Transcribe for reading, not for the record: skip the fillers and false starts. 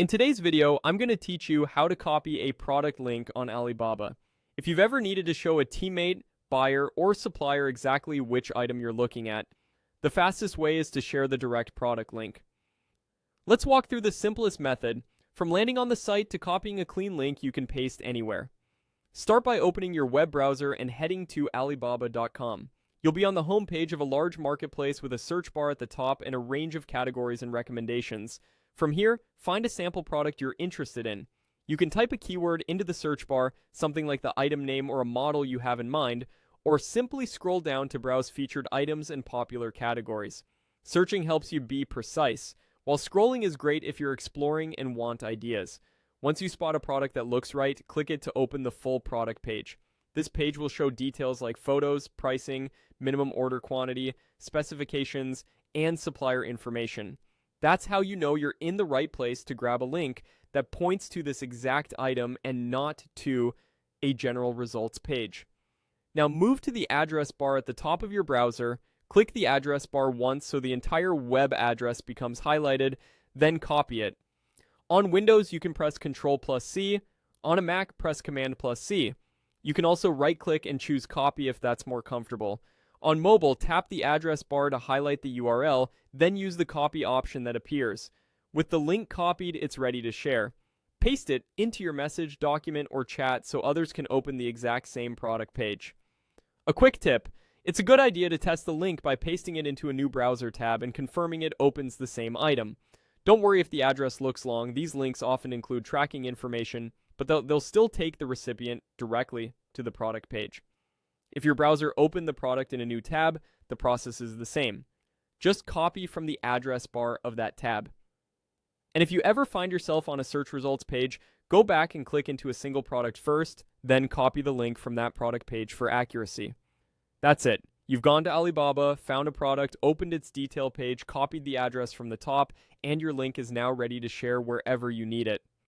In today's video, I'm going to teach you how to copy a product link on Alibaba. If you've ever needed to show a teammate, buyer, or supplier exactly which item you're looking at, the fastest way is to share the direct product link. Let's walk through the simplest method. From landing on the site to copying a clean link you can paste anywhere. Start by opening your web browser and heading to Alibaba.com. You'll be on the home page of a large marketplace with a search bar at the top and a range of categories and recommendations. From here, find a sample product you're interested in. You can type a keyword into the search bar, something like the item name or a model you have in mind, or simply scroll down to browse featured items and popular categories. Searching helps you be precise, while scrolling is great if you're exploring and want ideas. Once you spot a product that looks right, click it to open the full product page. This page will show details like photos, pricing, minimum order quantity, specifications, and supplier information. That's how you know you're in the right place to grab a link that points to this exact item and not to a general results page. Now move to the address bar at the top of your browser, click the address bar once so the entire web address becomes highlighted, then copy it. On Windows, you can press Ctrl+C. On a Mac, press Command+C. You can also right-click and choose Copy if that's more comfortable. On mobile, tap the address bar to highlight the URL, then use the copy option that appears. With the link copied, it's ready to share. Paste it into your message, document, or chat so others can open the exact same product page. A quick tip: it's a good idea to test the link by pasting it into a new browser tab and confirming it opens the same item. Don't worry if the address looks long. These links often include tracking information, but they'll still take the recipient directly to the product page. If your browser opened the product in a new tab, the process is the same. Just copy from the address bar of that tab. And if you ever find yourself on a search results page, go back and click into a single product first, then copy the link from that product page for accuracy. That's it. You've gone to Alibaba, found a product, opened its detail page, copied the address from the top, and your link is now ready to share wherever you need it.